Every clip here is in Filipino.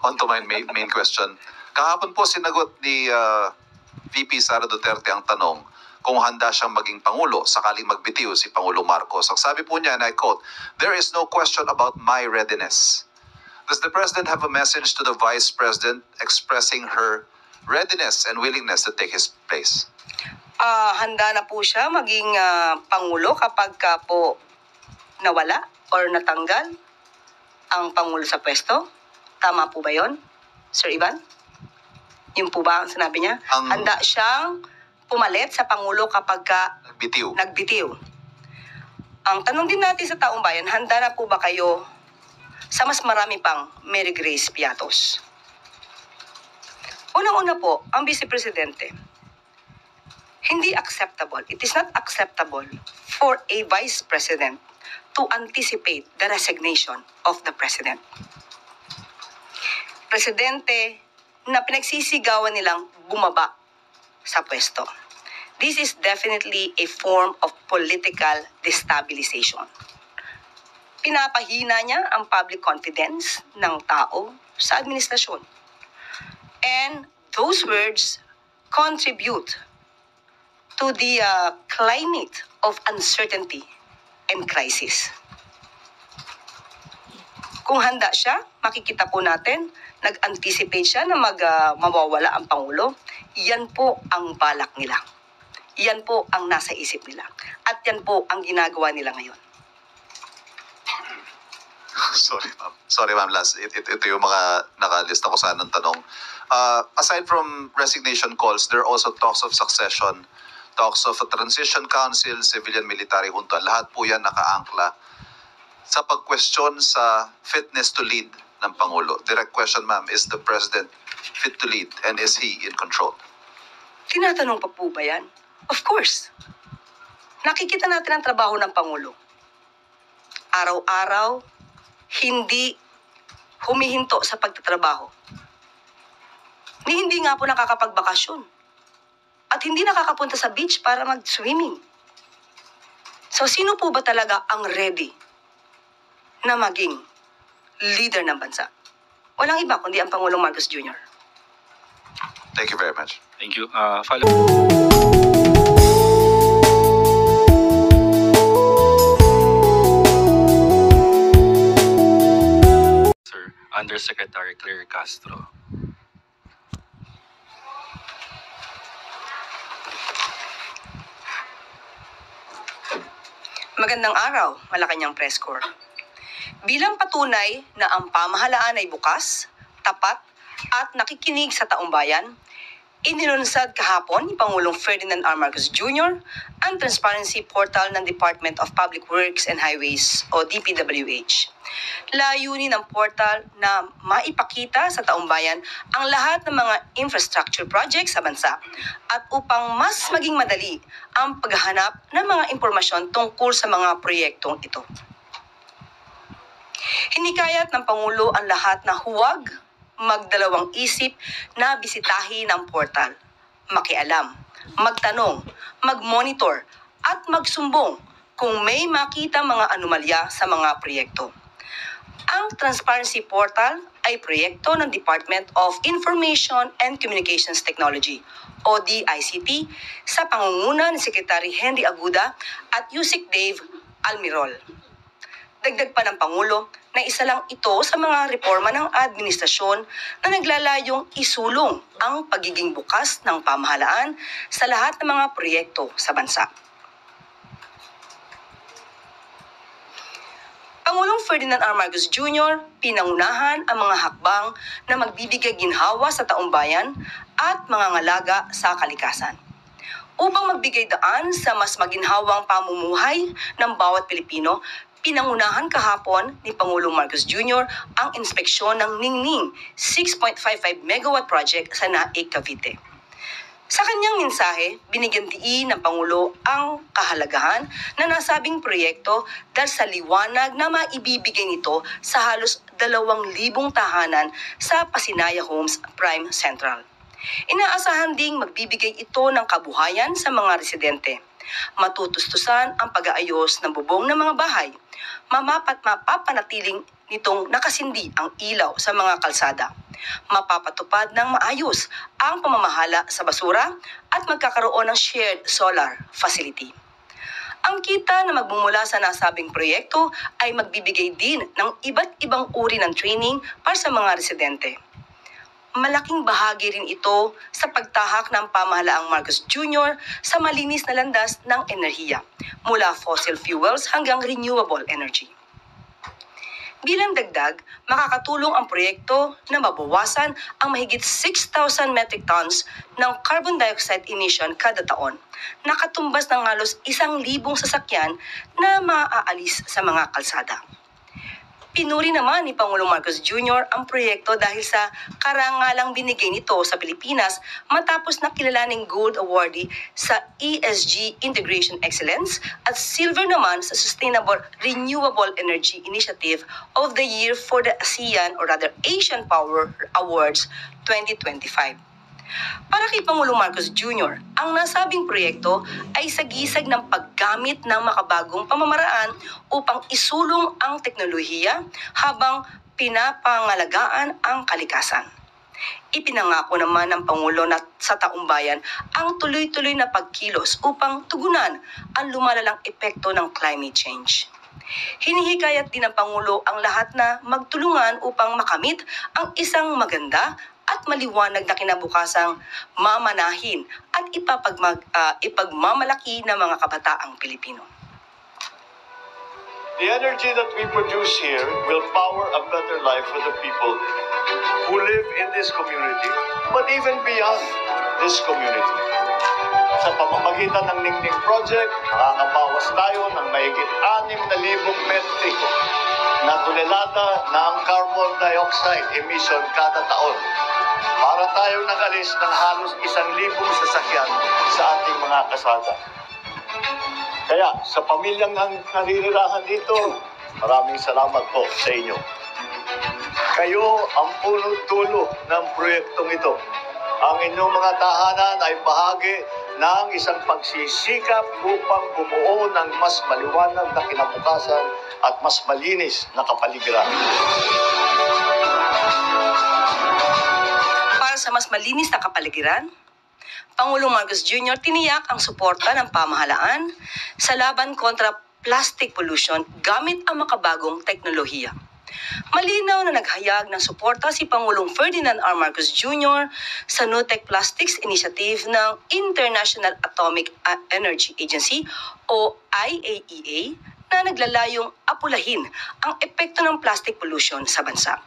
On to my main question. Kahapon po sinagot ni VP Sara Duterte ang tanong kung handa siyang maging Pangulo sakaling magbitiw si Pangulong Marcos. Ang sabi po niya, and I quote, "There is no question about my readiness." Does the President have a message to the Vice President expressing her readiness and willingness to take his place? Handa na po siya maging Pangulo kapag po nawala or natanggal ang Pangulo sa pwesto. Tama po ba yon, Sir Ivan? Yun po ba ang sinabi niya? Handa siyang pumalit sa Pangulo kapag nagbitiw. Ang tanong din natin sa taong bayan, handa na po ba kayo sa mas marami pang Mary Grace Piatos? Unang-una po, ang Vice Presidente, hindi acceptable, it is not acceptable for a Vice President to anticipate the resignation of the President. Presidente na pinagsisigawan nilang bumaba sa pwesto. This is definitely a form of political destabilization. Pinapahina niya ang public confidence ng tao sa administrasyon. And those words contribute to the climate of uncertainty and crisis. Kung handa siya, makikita po natin, nag-anticipate siya na mawawala ang Pangulo. Yan po ang balak nila. Yan po ang nasa isip nila. At yan po ang ginagawa nila ngayon. Sorry ma'am, last. Ito yung mga nakalista ko sana ng tanong. Aside from resignation calls, there are also talks of succession, talks of a transition council, civilian military junta. Lahat po yan nakaangkla sa pag-question sa fitness to lead ng Pangulo. Direct question, ma'am, is the President fit to lead and is he in control? Tinatanong pa po ba yan? Of course. Nakikita natin ang trabaho ng Pangulo. Araw-araw, hindi humihinto sa pagtatrabaho. Hindi nga po nakakapagbakasyon. At hindi nakakapunta sa beach para mag-swimming. So, sino po ba talaga ang ready na maging leader ng bansa? Walang iba kundi ang Pangulong Marcos Jr. Thank you very much. Thank you. Follow. Sir, Undersecretary Claire Castro. Magandang araw, Malacanang Press Corps. Bilang patunay na ang pamahalaan ay bukas, tapat, at nakikinig sa taong bayan, inilunsad kahapon ni Pangulong Ferdinand R. Marcos Jr. ang Transparency Portal ng Department of Public Works and Highways o DPWH. Layunin ng portal na maipakita sa taong bayan ang lahat ng mga infrastructure projects sa bansa at upang mas maging madali ang paghahanap ng mga impormasyon tungkol sa mga proyektong ito. Hinikayat ng Pangulo ang lahat na huwag magdalawang isip na bisitahin ang portal, makialam, magtanong, magmonitor at magsumbong kung may makita mga anomalya sa mga proyekto. Ang Transparency Portal ay proyekto ng Department of Information and Communications Technology o DICT sa pangunguna ni Secretary Henry Aguda at Yusek Dave Almirol. Dagdag pa ng Pangulo na isa lang ito sa mga reforma ng administrasyon na naglalayong isulong ang pagiging bukas ng pamahalaan sa lahat ng mga proyekto sa bansa. Pangulong Ferdinand R. Marcos Jr. pinangunahan ang mga hakbang na magbibigay ginhawa sa taong bayan at mga ngalaga sa kalikasan. Upang magbigay daan sa mas maginhawang pamumuhay ng bawat Pilipino, pinangunahan kahapon ni Pangulong Marcos Jr. ang inspeksyon ng Ningning 6.55 megawatt project sa Naik, Cavite. Sa kanyang mensahe, binigyan diin ng Pangulo ang kahalagahan na nasabing proyekto dahil sa liwanag na maibibigay nito sa halos 2,000 tahanan sa Pasinaya Homes Prime Central. Inaasahan ding magbibigay ito ng kabuhayan sa mga residente. Matutustusan ang pag-aayos ng bubong ng mga bahay. mapapanatiling nitong nakasindi ang ilaw sa mga kalsada. Mapapatupad ng maayos ang pamamahala sa basura at magkakaroon ng shared solar facility. Ang kita na magmumula sa nasabing proyekto ay magbibigay din ng iba't ibang uri ng training para sa mga residente. Malaking bahagi rin ito sa pagtahak ng pamahalaang Marcos Jr. sa malinis na landas ng enerhiya, mula fossil fuels hanggang renewable energy. Bilang dagdag, makakatulong ang proyekto na mabawasan ang mahigit 6,000 metric tons ng carbon dioxide emission kada taon, nakatumbas ng halos 1,000 sasakyan na maaalis sa mga kalsada. Pinuri naman ni Pangulong Marcos Jr. ang proyekto dahil sa karangalang binigay nito sa Pilipinas matapos na kilalaning Gold Awardee sa ESG Integration Excellence at Silver naman sa Sustainable Renewable Energy Initiative of the Year for the Asian Power Awards 2025. Para kay Pangulong Marcos Jr., ang nasabing proyekto ay sagisag ng paggamit ng makabagong pamamaraan upang isulong ang teknolohiya habang pinapangalagaan ang kalikasan. Ipinangako naman ng Pangulo na sa taumbayan ang tuloy-tuloy na pagkilos upang tugunan ang lumalalang epekto ng climate change. Hinihikayat din ng Pangulo ang lahat na magtulungan upang makamit ang isang maganda at maliwanag na kinabukasang mamanahin at ipagmamalaki ng mga kabataang Pilipino. The energy that we produce here will power a better life for the people who live in this community, but even beyond this community. Sa pamamagitan ng Ningning Project, makakabawas tayo ng mahigit 6,000 metriko na tonelada ng carbon dioxide emission kada taon. Para tayong nag-alis ng halos 1,000 sasakyan sa ating mga kasada. Kaya sa pamilyang naninirahan dito, maraming salamat po sa inyo. Kayo ang punot-dulo ng proyektong ito. Ang inyong mga tahanan ay bahagi ng isang pagsisikap upang bumuo ng mas maliwanag na kinabukasan at mas malinis na kapaligiran. Para sa mas malinis na kapaligiran, Pangulong Marcos Jr. tiniyak ang suporta ng pamahalaan sa laban kontra plastic pollution gamit ang makabagong teknolohiya. Malinaw na naghayag ng suporta si Pangulong Ferdinand R. Marcos Jr. sa No-Tech Plastics Initiative ng International Atomic Energy Agency o IAEA na naglalayong apulahin ang epekto ng plastic pollution sa bansa.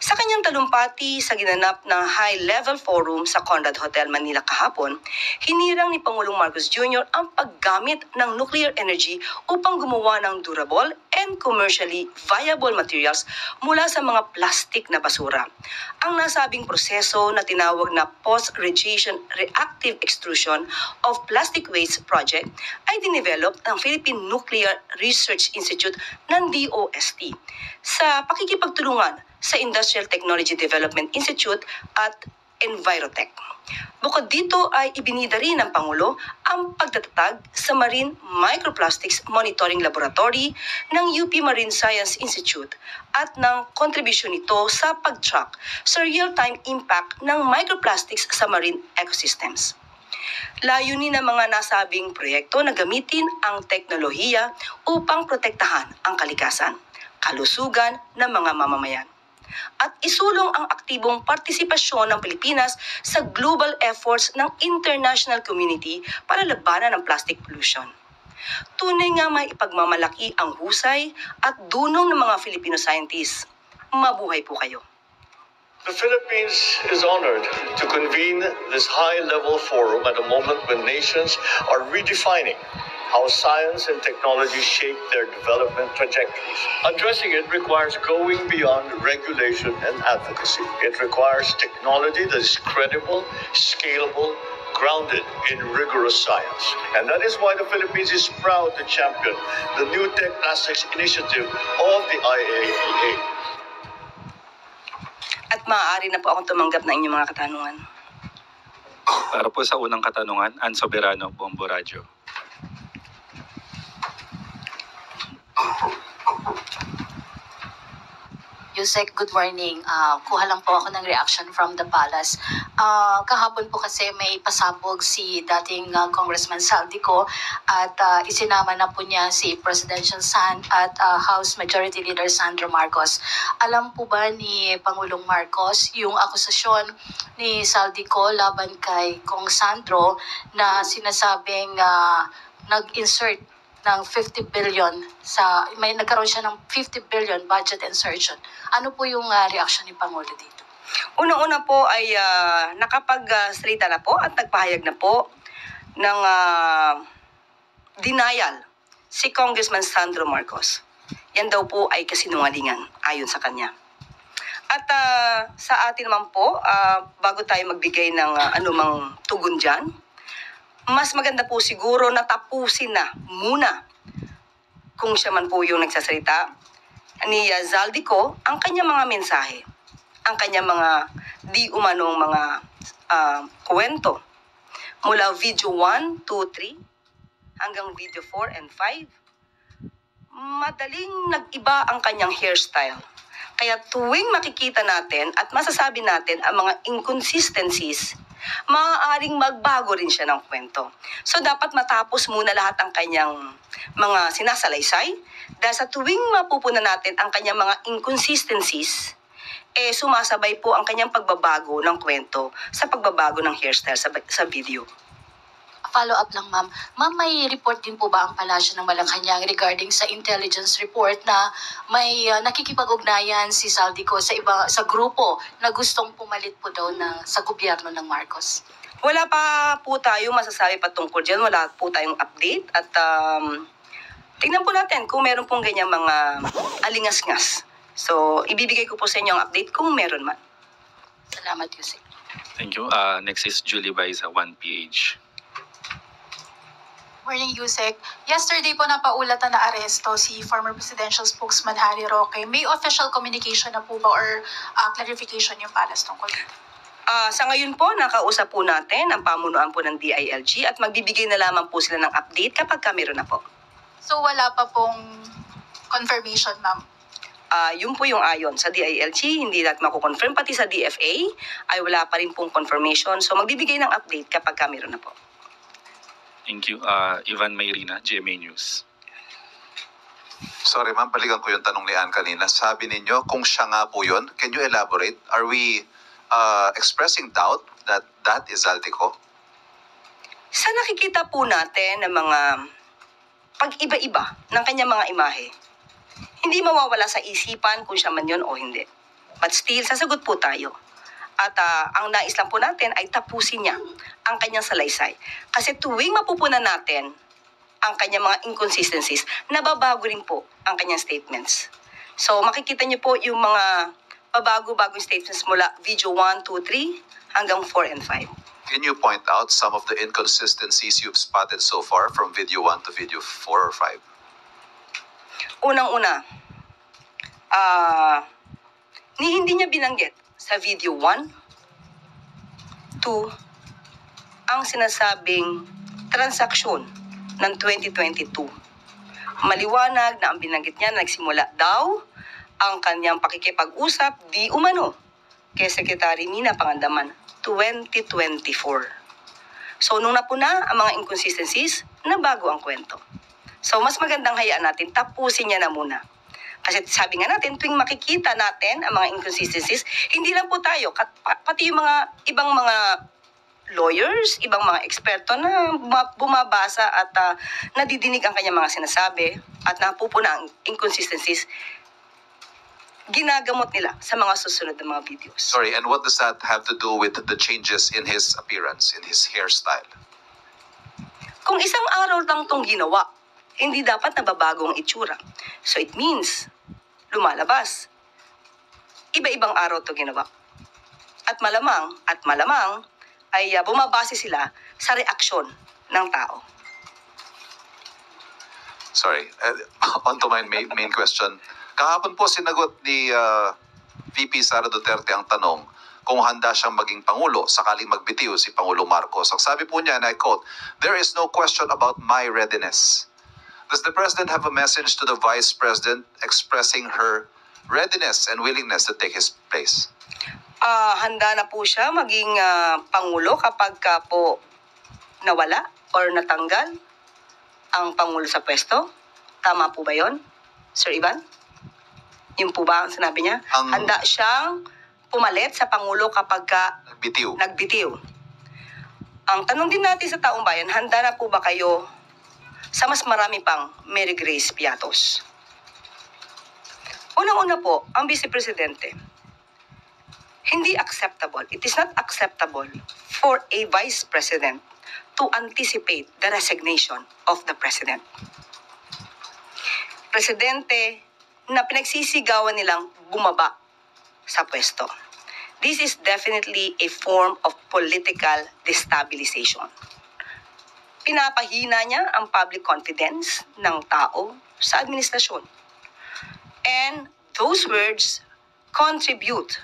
Sa kanyang talumpati sa ginanap na high-level forum sa Conrad Hotel Manila kahapon, hinirang ni Pangulong Marcos Jr. ang paggamit ng nuclear energy upang gumawa ng durable and commercially viable materials mula sa mga plastic na basura. Ang nasabing proseso na tinawag na Post-Radiation Reactive Extrusion of Plastic Waste Project ay dinevelop ng Philippine Nuclear Research Institute ng DOST sa pakikipagtulungan sa Industrial Technology Development Institute at Envirotech. Bukod dito ay ibinida rin ng Pangulo ang pagtatatag sa Marine Microplastics Monitoring Laboratory ng UP Marine Science Institute at ng kontribusyon nito sa pag-track sa real-time impact ng microplastics sa marine ecosystems. Layunin ng mga nasabing proyekto na gamitin ang teknolohiya upang protektahan ang kalikasan, kalusugan ng mga mamamayan, at isulong ang aktibong partisipasyon ng Pilipinas sa global efforts ng international community para labanan ng plastic pollution. Tunay nga may ipagmamalaki ang husay at dunong ng mga Filipino scientists. Mabuhay po kayo. The Philippines is honored to convene this high-level forum at a moment when nations are redefining how science and technology shape their development trajectories. Addressing it requires going beyond regulation and advocacy. It requires technology that is credible, scalable, grounded in rigorous science. And that is why the Philippines is proud to champion the New Tech Plastics Initiative of the IAEA. At maaari na po akong tumanggap ng inyong mga katanungan. Para po sa unang katanungan, Ann Soberano, Bombo Radio. Yusek, good morning. Kuha lang po ako ng reaction from the palace. Kahapon po kasi may pasabog si dating Congressman Saldico at isinama na po niya si Presidential Son at House Majority Leader Sandro Marcos. Alam po ba ni Pangulong Marcos yung akusasyon ni Saldico laban kay Kong Sandro na sinasabing nag-insert ng 50 billion may nagkaroon siya ng 50 billion budget insertion. Ano po yung reaction ni Pangulo dito? Unang-una po ay nakapag-salita na po at nagpahayag na po ng denial si Congressman Sandro Marcos. Yan daw po ay kasinungalingan ayon sa kanya. At sa atin naman po, bago tayo magbigay ng anumang tugon dyan, mas maganda po siguro na tapusin na muna kung siya man po yung nagsasalita ni Zaldico ang kanyang mga mensahe, ang kanyang mga di umanong mga kwento mula video 1, 2, 3 hanggang video 4 and 5. Madaling nag-iba ang kanyang hairstyle. Kaya tuwing makikita natin at masasabi natin ang mga inconsistencies, maaaring magbago rin siya ng kwento. So dapat matapos muna lahat ang kanyang mga sinasalaysay dahil sa tuwing mapupunan natin ang kanyang mga inconsistencies, sumasabay po ang kanyang pagbabago ng kwento sa pagbabago ng hairstyle sa video. Follow up lang, ma'am. Ma'am, may report din po ba ang Palasyo ng Malacanang regarding sa intelligence report na may nakikipag-ugnayan si Saldico sa grupo na gustong pumalit po daw sa gobyerno ng Marcos? Wala pa po tayo masasabi patungkol dyan. Wala po tayong update at tingnan po natin kung meron pong ganyang mga alingas-ngas. So, ibibigay ko po sa inyo ang update kung meron man. Salamat, Yusek. Thank you. Next is Julie Baiza, 1PH. Morning, Yusek. Yesterday po napaulatan na aresto si former presidential spokesman Harry Roque. May official communication na po ba or clarification yung palace tungkol dito? Sa ngayon po, nakausap po natin ang pamunuan po ng DILG at magbibigay na lamang po sila ng update kapag meron na po. So wala pa pong confirmation, ma'am? Yun po yung ayon sa DILG, hindi natin makukonfirm. Pati sa DFA ay wala pa rin pong confirmation. So magbibigay ng update kapag meron na po. Thank you. Ivan Mayrina, GMA News. Sorry ma'am, balikan ko yung tanong ni Ann kanina. Sabi ninyo, kung siya nga po yun, can you elaborate? Are we expressing doubt that that is Zaldico? Sa nakikita po natin ng mga pag-iba-iba ng kanyang mga imahe, hindi mawawala sa isipan kung siya man yun o hindi. But still, sasagot po tayo. At ang nais lang po natin ay tapusin niya ang kanyang salaysay. Kasi tuwing mapupunan natin ang kanyang mga inconsistencies, nababago rin po ang kanyang statements. So makikita niyo po yung mga pabago-bagong statements mula video 1, 2, 3 hanggang 4 and 5. Can you point out some of the inconsistencies you've spotted so far from video 1 to video 4 or 5? Unang-una, hindi niya binanggit sa video 1, 2, ang sinasabing transaksyon ng 2022. Maliwanag na ang binanggit niya nagsimula daw ang kanyang pakikipag-usap di umano kay Secretary Mina Pangandaman 2024. So nung napuna ang mga inconsistencies, nabago ang kwento. So mas magandang hayaan natin, tapusin niya na muna. Kasi sabi nga natin, tuwing makikita natin ang mga inconsistencies, hindi lang po tayo, pati yung mga ibang mga lawyers, ibang mga eksperto na bumabasa at nadidinig ang kanyang mga sinasabi at napupuna ang inconsistencies, ginagamot nila sa mga susunod na mga videos. Sorry, and what does that have to do with the changes in his appearance, in his hairstyle? Kung isang araw lang itong ginawa, hindi dapat nababago ang itsura. So it means, lumalabas. Iba-ibang araw ito ginawa. At malamang ay bumabase sila sa reaksyon ng tao. Sorry, on to my main question. Kahapon po sinagot ni VP Sara Duterte ang tanong kung handa siyang maging Pangulo sakaling magbitiw si Pangulong Marcos. Ang sabi po niya, and I quote, "There is no question about my readiness." Does the President have a message to the Vice President expressing her readiness and willingness to take his place? Handa na po siya maging Pangulo kapag ka po nawala or natanggal ang Pangulo sa pwesto. Tama po ba yon, Sir Ivan? Yun po ba ang sinabi niya? Handa siyang pumalit sa Pangulo kapag ka Bitiw. nagbitiw. Ang tanong din natin sa taong bayan, handa na po ba kayo sa mas marami pang Mary Grace Piatos? Unang-una po, ang Vice Presidente, hindi acceptable. It is not acceptable for a Vice President to anticipate the resignation of the President. Presidente na pinagsisigawan nilang bumaba sa pwesto. This is definitely a form of political destabilization. Pinapahina niya ang public confidence ng tao sa administrasyon. And those words contribute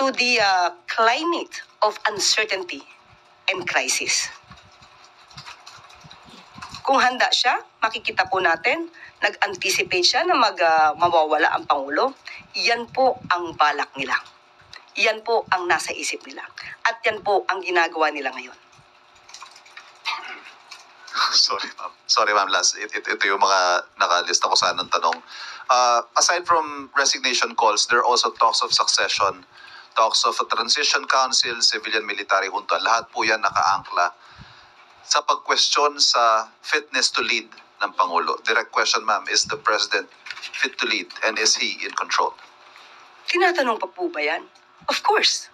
to the climate of uncertainty and crisis. Kung handa siya, makikita po natin, nag-anticipate siya na mawawala ang Pangulo. Yan po ang balak nila. Yan po ang nasa isip nila. At yan po ang ginagawa nila ngayon. Sorry, ma'am. Ito yung mga nakalista ko sa ng tanong. Aside from resignation calls, there are also talks of succession, talks of a transition council, civilian military junta. Lahat po yan nakaangkla sa pag-question sa fitness to lead ng Pangulo. Direct question, ma'am, is the President fit to lead and is he in control? Tinatanong pa po ba yan? Of course.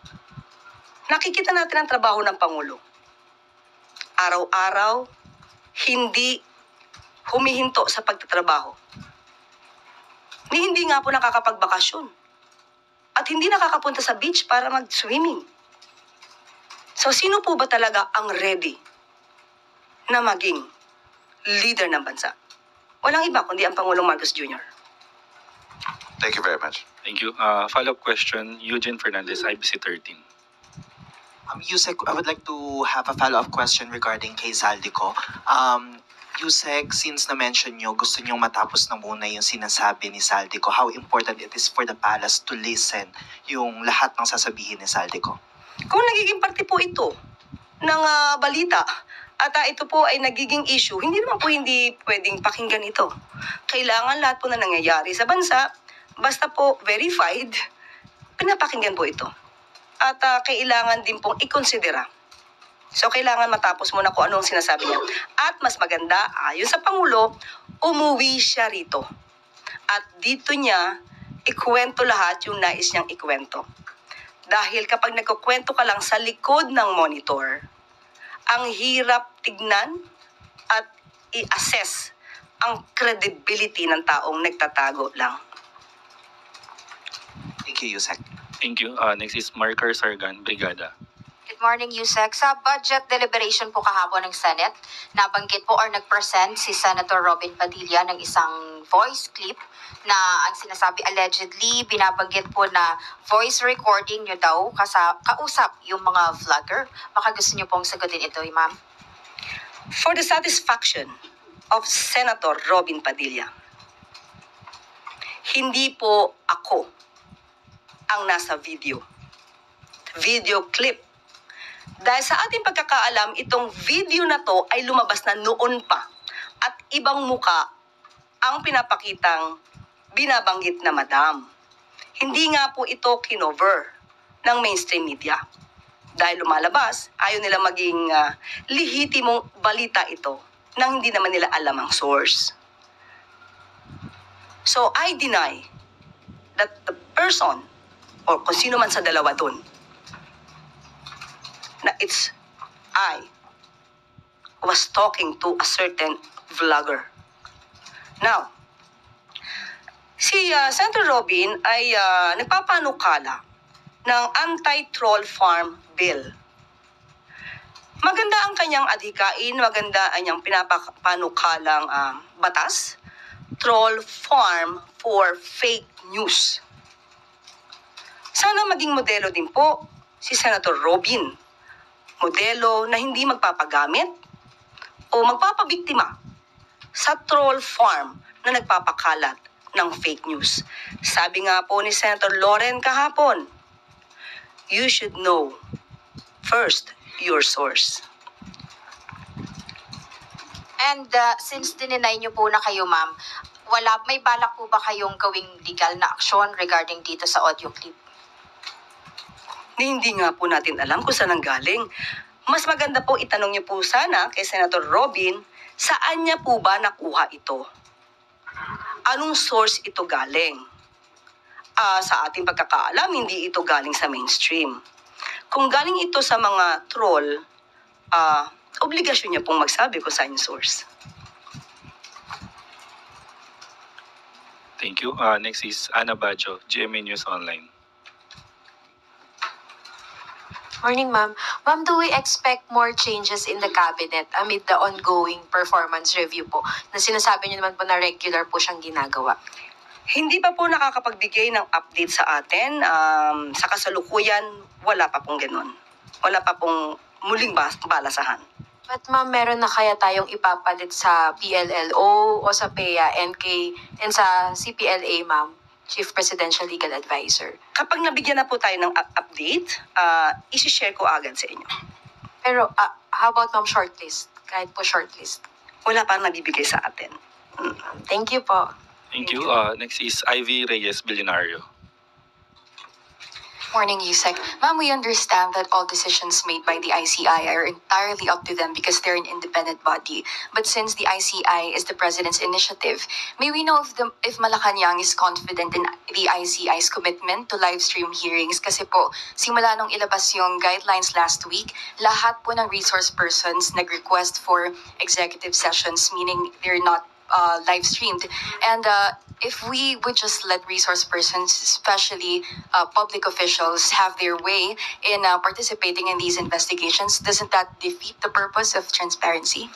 Nakikita natin ang trabaho ng Pangulo. Araw-araw, hindi humihinto sa pagtatrabaho. Hindi nga po nakakapagbakasyon. At hindi nakakapunta sa beach para mag-swimming. So, sino po ba talaga ang ready na maging leader ng bansa? Walang iba kundi ang Pangulong Marcos Jr. Thank you very much. Thank you. Follow-up question, Eugene Fernandez, IBC 13. Yusek, I would like to have a follow-up question regarding kay Saldico. Yusek, since na-mention nyo, gusto nyo matapos na muna yung sinasabi ni Saldico, how important it is for the palace to listen yung lahat ng sasabihin ni Saldico? Kung nagiging parte po ito ng balita at ito po ay nagiging issue, hindi naman po hindi pwedeng pakinggan ito. Kailangan lahat po na nangyayari sa bansa, basta po verified, pinapakinggan po ito. At kailangan din pong ikonsidera. So, kailangan matapos muna kung anong sinasabi niya. At mas maganda, ayon sa Pangulo, umuwi siya rito. At dito niya, ikwento lahat yung nais niyang ikwento. Dahil kapag nagkukwento ka lang sa likod ng monitor, ang hirap tignan at i-assess ang credibility ng taong nagtatago lang. Thank you, Yusek. Thank you. Next is Marker Sargan, Brigada. Good morning, Yusek. Sa budget deliberation po kahapon ng Senate, nabanggit po or nag-present si Senator Robin Padilla ng isang voice clip na ang sinasabi allegedly, binabanggit po na voice recording nyo daw kausap yung mga vlogger. Baka gusto nyo pong sagutin ito, ma'am. For the satisfaction of Senator Robin Padilla, hindi po ako ang nasa video clip. Dahil sa ating pagkakaalam, itong video na to ay lumabas na noon pa at ibang muka ang pinapakitang binabanggit na madam. Hindi nga po ito kinover ng mainstream media. Dahil lumalabas, ayaw nila maging lihitimong balita ito nang hindi naman nila alam ang source. So I deny that the person or kung sino man sa dalawa dun, na it's I was talking to a certain vlogger. Now, si Senator Robin ay nagpapanukala ng anti-troll farm bill. Maganda ang kanyang adhikain, maganda ang kanyang pinapanukalang batas, troll farm for fake news. Sana maging modelo din po si Senator Robin. Modelo na hindi magpapagamit o magpapabiktima sa troll farm na nagpapakalat ng fake news. Sabi nga po ni Senator Loren kahapon, you should know first your source. And since dininay niyo po na kayo, ma'am, may balak po ba kayong gawing legal na aksyon regarding dito sa audio clip? Hindi nga po natin alam kung saan ang galing. Mas maganda po itanong niyo po sana kay Senator Robin, saan niya po ba nakuha ito? Anong source ito galing? Sa ating pagkakaalam, hindi ito galing sa mainstream. Kung galing ito sa mga troll, obligasyon niya pong magsabi kung saan yung source. Thank you. Next is Ana Bajo, GMA News Online. Morning, ma'am. Ma'am, do we expect more changes in the cabinet amid the ongoing performance review po na sinasabi niyo naman po na regular po siyang ginagawa? Hindi pa po nakakapagbigay ng update sa atin. Sa kasalukuyan, wala pa pong ganun. Wala pa pong muling balasahan. But ma'am, meron na kaya tayong ipapalit sa PLLO o sa PEA, NK, and sa CPLA, ma'am, Chief Presidential Legal Advisor? Kapag nabigyan na po tayo ng update, isi-share ko agad sa inyo. Pero how about ma'am shortlist? Kahit po shortlist. Wala pa nabibigay sa atin. Thank you po. Thank you. Next is Ivy Reyes Billionario. Morning, Yusek. Ma'am, we understand that all decisions made by the ICI are entirely up to them because they're an independent body. But since the ICI is the President's initiative, may we know if Malacanang is confident in the ICI's commitment to live stream hearings? Kasi po, simula nung ilabas yung guidelines last week, lahat po ng resource persons nag-request for executive sessions, meaning they're not live streamed. And if we would just let resource persons, especially public officials, have their way in participating in these investigations, doesn't that defeat the purpose of transparency?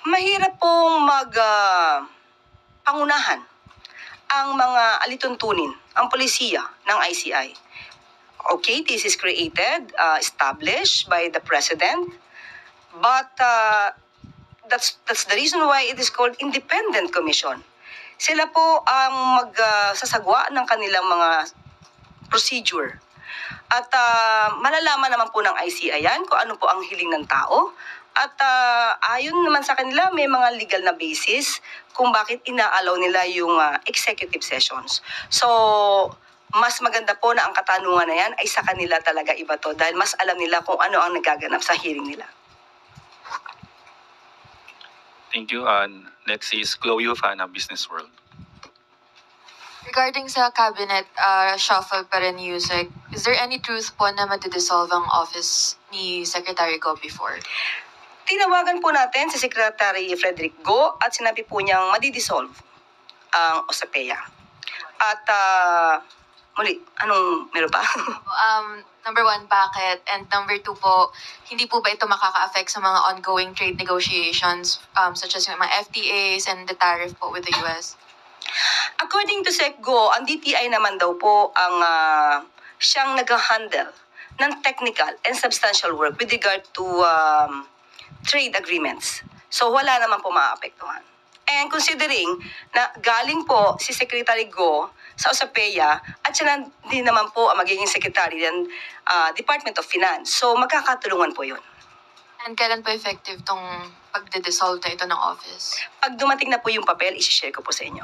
Mahirap pong pangunahan ang mga alituntunin, ang polisiya ng ICI. Okay, this is created, established by the President, but that's the reason why it is called independent commission. Sila po ang magsasagwa ng kanilang mga procedure. At malalaman naman po ng ICI yan kung ano po ang hiling ng tao. At ayon naman sa kanila, may mga legal na basis kung bakit ina-allow nila yung executive sessions. So, mas maganda po na ang katanungan na yan ay sa kanila talaga iba to dahil mas alam nila kung ano ang nagaganap sa hearing nila. Thank you. Next is Chloe Ofana, Business World. Regarding sa cabinet shuffle pa rin, Yusek, is there any truth po na madidissolve ang office ni Secretary Go before? Tinawagan po natin si Secretary Frederick Go at sinabi po niyang madidissolve ang OSAPEA. At muli, anong meron pa? Number one, bakit? And number two po, hindi po ba ito makaka-affect sa mga ongoing trade negotiations such as yung mga FTAs and the tariff po with the US? According to SecGo, ang DTI naman daw po ang siyang nag-handle ng technical and substantial work with regard to trade agreements. So wala naman po maapektuhan. And considering na galing po si Secretary Go sa OSAPEA at siya din naman po ang magiging Secretary ng Department of Finance. So magkakatulungan po yun. And kailan po effective tong pagde-dissolve na ito ng office? Pag dumating na po yung papel, isi-share ko po sa inyo.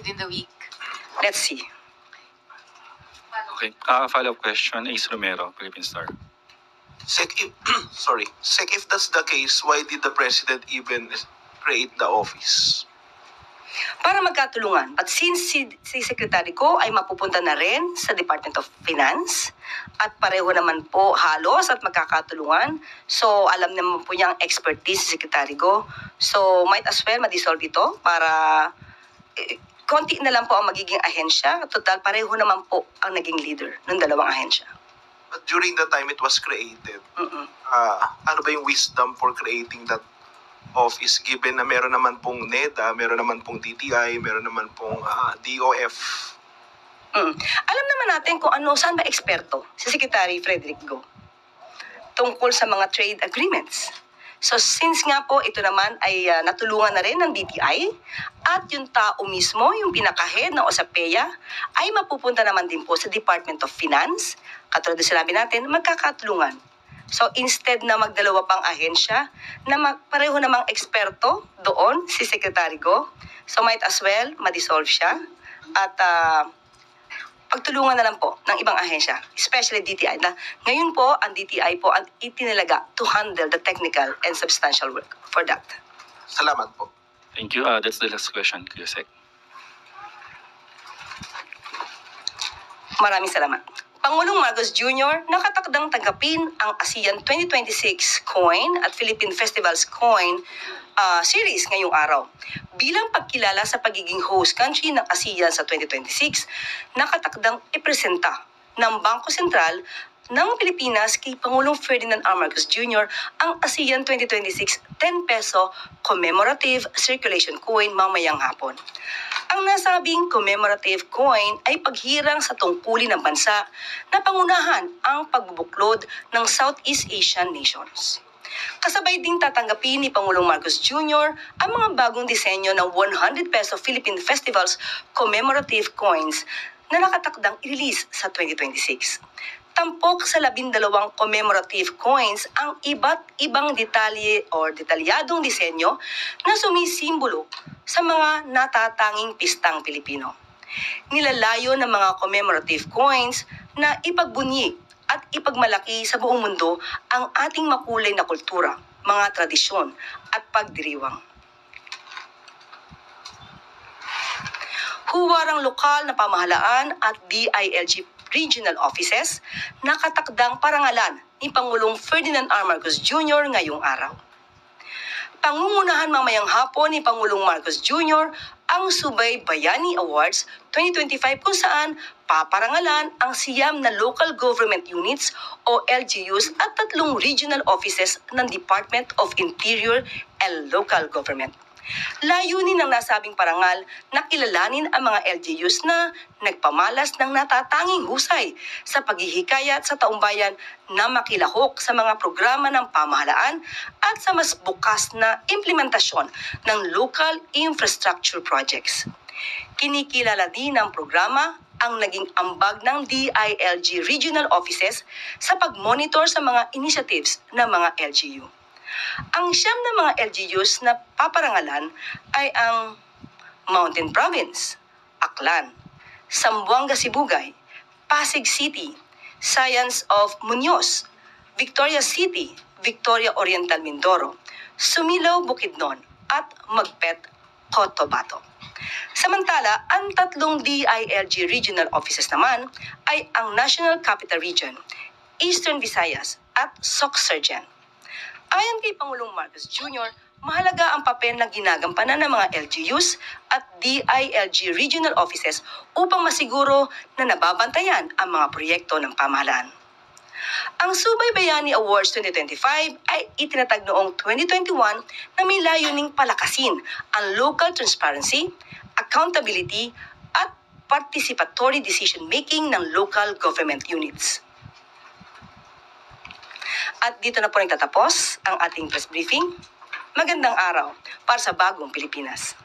Within the week? Let's see. Okay. Follow-up question, Ace Romero, Philippine Star. Sec, if that's the case, why did the President even create the office? Para magkatulungan. But since si Secretary Ko ay mapupunta na rin sa Department of Finance at pareho naman po halos at magkakatulungan, so alam naman po niya ang expertise si Secretary Ko. So might as well ma-dissolve ito para konti na lang po ang magiging ahensya. Total, pareho naman po ang naging leader ng dalawang ahensya. But during the time it was created, ano ba yung wisdom for creating that office given na meron naman pong NEDA, meron naman pong DTI, meron naman pong DOF? Alam naman natin kung ano, saan ba eksperto si Secretary Frederick Go tungkol sa mga trade agreements. So since nga po ito naman ay natulungan na rin ng DTI at yung tao mismo, yung pinaka-head ng OSAPEA ay mapupunta naman din po sa Department of Finance. Katulad na sinabi natin, magkakatulungan. So instead na magdalawa pang ahensya na pareho namang eksperto doon, si Secretary Go, so might as well ma-dissolve siya at pagtulungan na lang po ng ibang ahensya, especially DTI. Na ngayon po, ang DTI po ang itinalaga to handle the technical and substantial work for that. Salamat po. Thank you. That's the last question, Yusek. Maraming salamat. Pangulong Marcos Jr. nakatakdang tanggapin ang ASEAN 2026 Coin at Philippine Festivals Coin series ngayong araw. Bilang pagkilala sa pagiging host country ng ASEAN sa 2026, nakatakdang ipresenta ng Bangko Sentral ng Pilipinas kay Pangulong Ferdinand R. Marcos Jr. ang ASEAN 2026 10 peso commemorative circulation coin mamayang hapon. Ang nasabing commemorative coin ay paghirang sa tungkulin ng bansa na pangunahan ang pagbubuklod ng Southeast Asian nations. Kasabay ding tatanggapin ni Pangulong Marcos Jr. ang mga bagong disenyo ng 100 peso Philippine Festivals commemorative coins na nakatakdang i-release sa 2026. Tampok sa 12 commemorative coins ang iba't ibang detalye o detalyadong disenyo na sumisimbolo sa mga natatanging pistang Pilipino. Nilalayo ng mga commemorative coins na ipagbunyi at ipagmalaki sa buong mundo ang ating makulay na kultura, mga tradisyon at pagdiriwang. Huwarang lokal na pamahalaan at DILG regional offices nakatakdang parangalan ni Pangulong Ferdinand R. Marcos Jr. ngayong araw. Pangungunahan mamayang hapon ni Pangulong Marcos Jr. ang Subay Bayani Awards 2025 kung saan paparangalan ang siyam na local government units o LGUs at 3 regional offices ng Department of Interior and Local Government. Layunin ng nasabing parangal na kilalanin ang mga LGUs na nagpamalas ng natatanging husay sa paghihikayat sa taumbayan na makilahok sa mga programa ng pamahalaan at sa mas bukas na implementasyon ng local infrastructure projects. Kinikilala din ng programa ang naging ambag ng DILG regional offices sa pag-monitor sa mga initiatives ng mga LGU. Ang siyam na mga LGUs na paparangalan ay ang Mountain Province, Aklan, Zamboanga Sibugay, Pasig City, Science of Muñoz, Victoria City, Victoria Oriental Mindoro, Sumilao Bukidnon at Magpet Cotabato. Samantala, ang 3 DILG regional offices naman ay ang National Capital Region, Eastern Visayas at Sorsogon. Ayon kay Pangulong Marcos Jr., mahalaga ang papel na ginagampanan ng mga LGUs at DILG regional offices upang masiguro na nababantayan ang mga proyekto ng pamahalaan. Ang Subay Bayani Awards 2025 ay itinatag noong 2021 na may layuning palakasin ang local transparency, accountability at participatory decision-making ng local government units. At dito na po nagtatapos ang ating press briefing. Magandang araw para sa bagong Pilipinas.